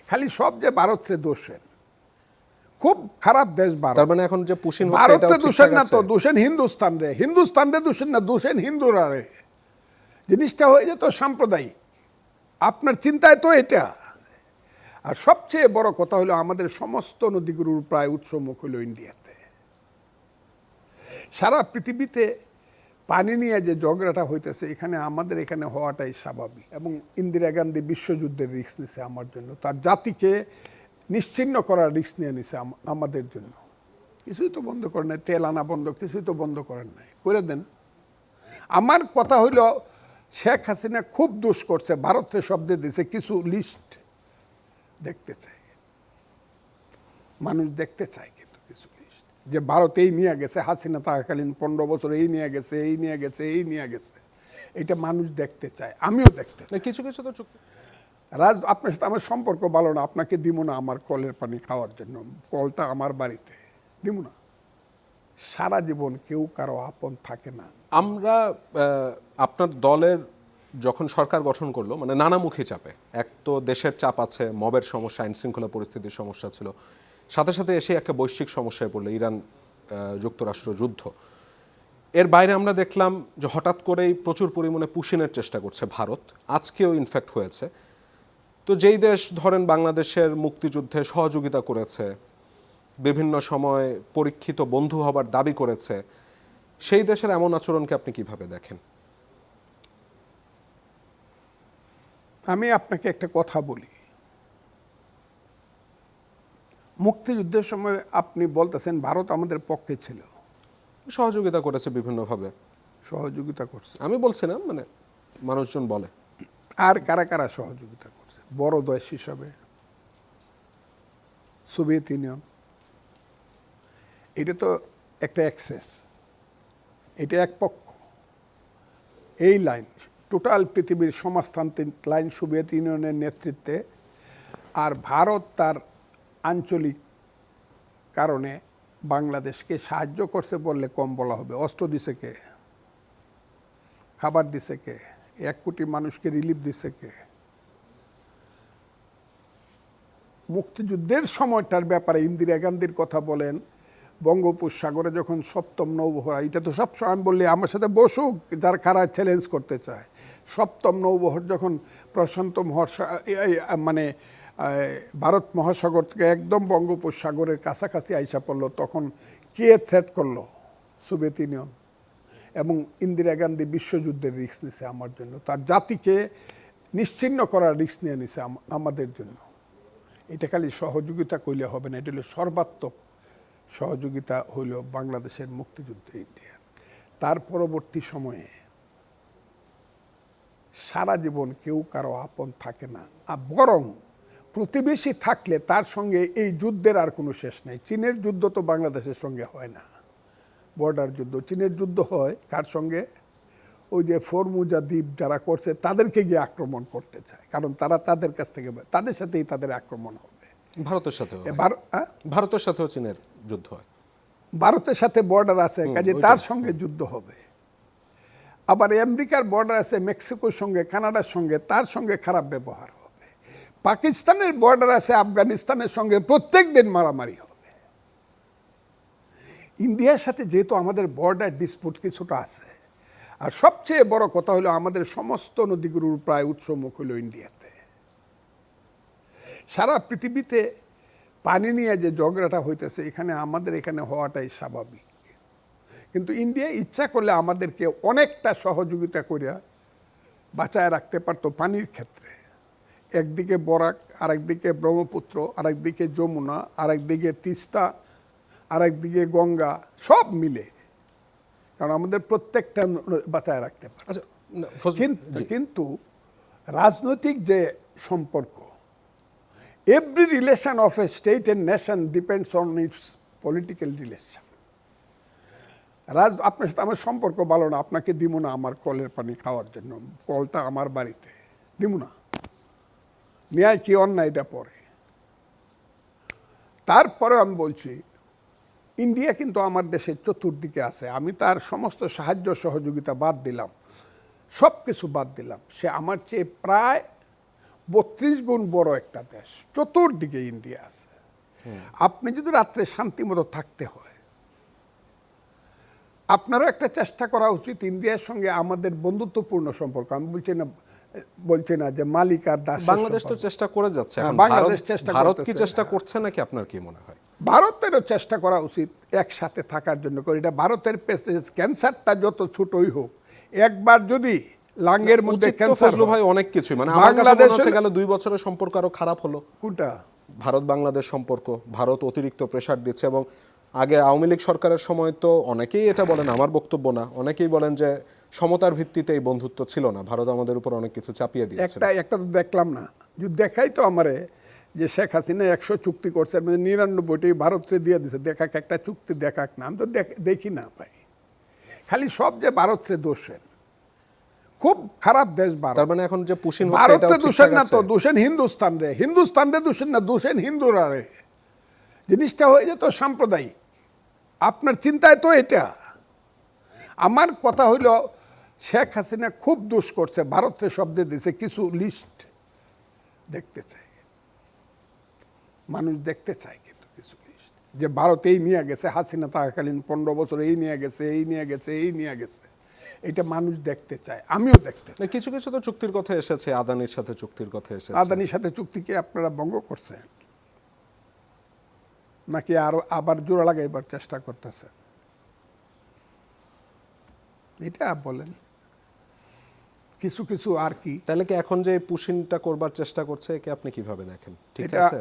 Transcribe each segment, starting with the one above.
খালি সব যে ভারতের দোষের, খুব খারাপ দেশ ভারত। তার মানে এখন যে পুশিন হচ্ছে ভারতের দোষের না তো, দোষেন হিন্দুস্তান রে দোষেন না, দোষেন হিন্দুরা রে। জিনিসটা হয়ে যেত সাম্প্রদায়িক। আপনার চিন্তায় তো এটা। আর সবচেয়ে বড় কথা হলো আমাদের সমস্ত নদীগুলোর প্রায় উৎসমুখ হলো ইন্ডিয়াতে। সারা পৃথিবীতে পানি নিয়ে যে ঝগড়াটা হইতেছে, এখানে আমাদের এখানে হওয়াটাই স্বাভাবিক। এবং ইন্দিরা গান্ধী বিশ্বযুদ্ধের রিস্ক নিছে আমার জন্য, তার জাতিকে নিশ্চিহ্ন করার রিস্ক নিয়ে নিছে আমাদের জন্য। কিছুই তো বন্ধ করেন নাই, তেল আনা বন্ধ, কিছুই তো বন্ধ করেন নাই, করে দেন। আমার কথা হইল শেখ হাসিনা খুব দোষ করছে, ভারতের শব্দে দিছে, কিছু লিস্ট দেখতে চাই, মানুষ দেখতে চায়। কিন্তু কিছু লিস্ট যে ভারত এই নিয়ে গেছে, হাসিনা থাকাকালীন 15 বছর এই নিয়ে গেছে, এই নিয়ে গেছে, এই নিয়ে গেছে, এটা মানুষ দেখতে চায়, আমিও দেখতে চাই। কিছু কিছু তো চুক্তি। আপনার সাথে আমার সম্পর্ক ভালো না, আপনাকে দিব না আমার কলের পানি খাওয়ার জন্য, কলটা আমার বাড়িতে দিব না। সারা জীবন কেউ কারো আপন থাকে না। আমরা আপনার দলের যখন সরকার গঠন করলো, মানে নানামুখী চাপে, এক তো দেশের চাপ আছে, মবের সমস্যা, আইন শৃঙ্খলা পরিস্থিতির সমস্যা ছিল, সাথে সাথে এসে একটা বৈশ্বিক সমস্যায় পড়লো, ইরান যুক্তরাষ্ট্র যুদ্ধ। এর বাইরে আমরা দেখলাম যে হঠাৎ করেই প্রচুর পরিমাণে পুশিনের চেষ্টা করছে ভারত, আজকেও ইনফ্যাক্ট হয়েছে। তো যেই দেশ ধরেন বাংলাদেশের মুক্তিযুদ্ধে সহযোগিতা করেছে, বিভিন্ন সময় পরীক্ষিত বন্ধু হবার দাবি করেছে, সেই দেশের এমন আচরণকে আপনি কিভাবে দেখেন? আমি আপনাকে একটা কথা বলি, মুক্তিযুদ্ধের সময় আপনি বলতেছেন ভারত আমাদের পক্ষে ছিল, সহযোগিতা করেছে বিভিন্নভাবে, সহযোগিতা করছে। আমি বলছি না, মানে মানুষজন বলে। আর কারা কারা সহযোগিতা করছে বড় দেশ হিসাবে? সোভিয়েত ইউনিয়ন, এটা তো একটা অ্যাক্সেস, এটা এক পক্ষ। এই লাইন টোটাল পৃথিবীর সমাজতান্ত্রিক লাইন সোভিয়েত ইউনিয়নের নেতৃত্বে। আর ভারত তার আঞ্চলিক কারণে বাংলাদেশকে সাহায্য করছে বললে কম বলা হবে। অস্ত্র দিছে কে? খাবার দিছে কে? 1 কোটি মানুষকে রিলিফ দিছে কে? মুক্তিযুদ্ধের সময়টার ব্যাপারে ইন্দিরা গান্ধীর কথা বলেন, বঙ্গোপসাগরে যখন 7ম নৌবহর, এটা তো সবসময় আমি বললি আমার সাথে বসুক যার খারা চ্যালেঞ্জ করতে চায়, 7ম নৌবহর যখন প্রশান্ত মানে ভারত মহাসাগর থেকে একদম বঙ্গোপসাগরের কাছাকাছি আইসা পড়লো, তখন কে থ্রেট করলো? Soviet union. এবং ইন্দিরা গান্ধী বিশ্বযুদ্ধের রিস্ক নিছে আমার জন্য, তার জাতিকে নিশ্চিহ্ন করার রিস্ক নিয়ে নিছে আমাদের জন্য। এটা খালি সহযোগিতা কইলে হবে না, এটা হলো সর্বাত্মক সহযোগিতা হইল বাংলাদেশের মুক্তিযুদ্ধে ইন্ডিয়া। তার পরবর্তী সময়ে সারা জীবন কেউ কারো আপন থাকে না, আর বরং প্রতিবেশী থাকলে তার সঙ্গে এই যুদ্ধের আর কোনো শেষ নেই। চীনের যুদ্ধ তো বাংলাদেশের সঙ্গে হয় না, বর্ডার যুদ্ধ। চীনের যুদ্ধ হয় কার সঙ্গে? ওই যে ফরমুজা দ্বীপ যারা করছে তাদেরকে গিয়ে আক্রমণ করতে চায়, কারণ তারা তাদের কাছ থেকে, তাদের সাথেই তাদের আক্রমণ হবে। ভারতের সাথেও ভারতের সাথেও চীনের যুদ্ধ হয়, ভারতের সাথে বর্ডার আছে, কাজে তার সঙ্গে যুদ্ধ হবে। আবার আমেরিকার বর্ডার আছে মেক্সিকোর সঙ্গে, কানাডার সঙ্গে, তার সঙ্গে খারাপ ব্যবহার হবে। পাকিস্তানের বর্ডার আছে আফগানিস্তানের সঙ্গে, প্রত্যেক দিন মারামারি হবে। ইন্ডিয়ার সাথে যেহেতু আমাদের বর্ডার ডিসপুট কিছুটা আছে, আর সবচেয়ে বড় কথা হলো আমাদের সমস্ত নদীগুলোর প্রায় উৎসমুখ হলো ইন্ডিয়াতে। সারা পৃথিবীতে পানি নিয়ে যে ঝগড়াটা হইতেছে, এখানে আমাদের এখানে হওয়াটাই স্বাভাবিক। কিন্তু ইন্ডিয়া ইচ্ছা করলে আমাদেরকে অনেকটা সহযোগিতা করে বাঁচায় রাখতে পারতো পানির ক্ষেত্রে। একদিকে বরাক, আরেকদিকে ব্রহ্মপুত্র, আরেকদিকে যমুনা, আরেকদিকে তিস্তা, আরেকদিকে গঙ্গা, সব মিলে, কারণ আমাদের প্রত্যেকটা বাঁচায় রাখতে পারে। কিন্তু রাজনৈতিক যে সম্পর্ক, every relation of a state and nation depends on its political relation. আপনার সাথে আমার সম্পর্ক ভালো না, আপনাকে দিব না আমার কলের পানি খাওয়ার জন্য, কলটা আমার বাড়িতে দিব না, ন্যায় কি অন্যায় এটা পরে। তারপরে আমি বলছি ইন্ডিয়া কিন্তু আমার দেশের চতুর্দিকে আছে, আমি তার সমস্ত সাহায্য সহযোগিতা বাদ দিলাম, সব কিছু বাদ দিলাম, সে আমার চেয়ে প্রায় 32 গুণ বড় একটা দেশ, চতুর্দিকে ইন্ডিয়া আছে। আপনি যদি রাত্রে শান্তি মতো থাকতে হয়, আপনারও একটা চেষ্টা করা উচিত ইন্ডিয়ার সঙ্গে আমাদের বন্ধুত্বপূর্ণ সম্পর্ক। আমি বলছি না যে মালিক আর দাস। বাংলাদেশ তো চেষ্টা করে যাচ্ছে, হ্যাঁ, এখন বাংলাদেশ চেষ্টা ভারত কি করতেছে। চেষ্টা করছে নাকি আপনার কি মনে হয়? ভারতেরও চেষ্টা করা উচিত একসাথে থাকার জন্য। এটা ভারতের ক্যান্সারটা যত ছোটই হোক, একবার যদি লাঙ্গের মধ্যে উচিত তো ক্যান্সার ফজলু ভাই অনেক কিছুই, মানে আমার কাছে মনে হচ্ছে গেল 2 বছরের সম্পর্ক আরো খারাপ হলো। কোনটা? ভারত বাংলাদেশ সম্পর্ক। ভারত অতিরিক্ত প্রেসার দিচ্ছে, এবং আগে আওয়ামী লীগ সরকারের সময় তো অনেকেই এটা বলেন, আমার বক্তব্য না, অনেকেই বলেন যে সমতার ভিত্তিতে এই বন্ধুত্ব ছিল না, ভারত আমাদের উপর অনেক কিছু চাপিয়ে দিয়েছে। একটা তো দেখলাম না, যদি দেখাই তো আমারে যে শেখ হাসিনা 100 চুক্তি করছে, মানে 99টি ভারতকে দিয়ে দিছে, দেখাক একটা চুক্তি দেখাক না। আমি তো দেখি না ভাই, খালি সব যে ভারতকে দোষেন। খুব খারাপ দেশ ভারত। তার মানে এখন যে পুশিন হচ্ছে ভারতকে এটাও দোষেন ঠিকঠাক না তো, আছে? দোষেন হিন্দুস্তান রে দোষেন না, দোষেন হিন্দুরা রে। জিনিসটা হয়ে যেত সাম্প্রদায়িক। আপনার চিন্তায় তো এটা। আমার কথা হইল শেখ হাসিনা খুব দোষ করছে, ভারতের শব্দে দিছে, কিছু লিস্ট দেখতে চাই, মানুষ দেখতে চায়, কিন্তু কিছু লিস্ট যে ভারত এই নিয়ে গেছে, হাসিনা থাকাকালীন 15 বছর এই নিয়ে গেছে, এই নিয়ে গেছে, এই নিয়ে গেছে, এটা মানুষ দেখতে চায়, আমিও দেখতে চাই। না, কিছু কিছু তো চুক্তির কথা এসেছে, আদানির সাথে চুক্তির কথা এসেছে। আদানির সাথে চুক্তিকে আপনারা ভঙ্গ করছেন নাকি আরো আবার জোড়া লাগাইবার চেষ্টা করতেছেন? এটা বলেন। কিছু কিছু আর কি, তাহলে কি এখন যে পুশিনটা করবার চেষ্টা করছে, একে আপনি কিভাবে দেখেন? ঠিক এটা আছে?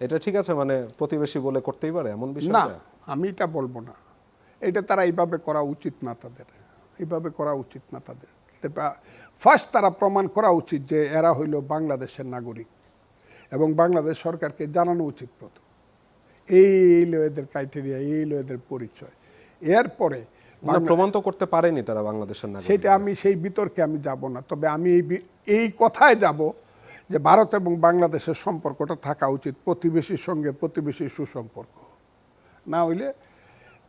এটা ঠিক আছে, মানে প্রতিবেশী বলে করতেই পারে এমন না, বিষয়টা? আমি এটা বলবো না। এটা তারা এইভাবে করা উচিত না, তাদের এইভাবে করা উচিত না। তাদের ফার্স্ট তারা প্রমাণ করা উচিত যে এরা হইল বাংলাদেশের নাগরিক, এবং বাংলাদেশ সরকারকে জানানো উচিত প্রথম এই এদের ক্রাইটেরিয়া, এই এদের পরিচয়। এরপরে না, প্রমাণ তো করতে পারেনি তারা বাংলাদেশের নাগরিক। সেটা আমি সেই বিতর্কে আমি যাব না, তবে আমি এই কথায় যাব যে ভারত এবং বাংলাদেশের সম্পর্কটা থাকা উচিত প্রতিবেশীর সঙ্গে, প্রতিবেশীর সুসম্পর্ক। না হইলে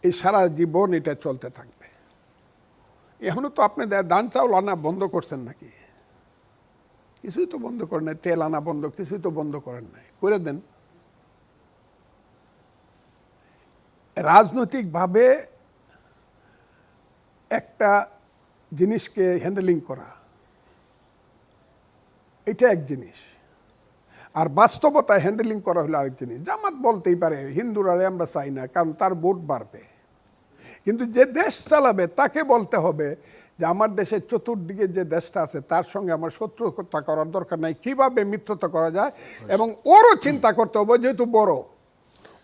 এই সারা জীবন এটা চলতে থাকবে। এখনো তো আপনি ধান চাউল আনা বন্ধ করছেন নাকি? কিছুই তো বন্ধ করেন নাই। তেল আনা বন্ধ, কিছুই তো বন্ধ করেন নাই, করে দেন। রাজনৈতিকভাবে একটা জিনিসকে হ্যান্ডেলিং করা, এটা এক জিনিস, আর বাস্তবতায় হ্যান্ডেলিং করা হলো আরেক জিনিস। জামাত বলতেই পারে হিন্দুরা আমরা চাই না, কারণ তার ভোট বাড়বে, কিন্তু যে দেশ চালাবে তাকে বলতে হবে যে আমার দেশের চতুর্দিকে যে দেশটা আছে তার সঙ্গে আমার শত্রুতা করার দরকার নাই, কিভাবে মিত্রতা করা যায়। এবং ওরও চিন্তা করতে হবে, যেহেতু বড়,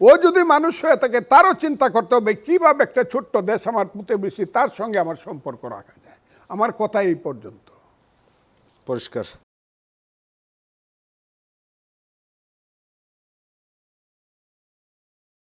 ও যদি মানুষ হয়ে থাকে তারও চিন্তা করতে হবে কিভাবে একটা ছোট্ট দেশ আমার প্রতিবেশী, তার সঙ্গে আমার সম্পর্ক রাখা যায়। আমার কথা এই পর্যন্ত। পরিষ্কার।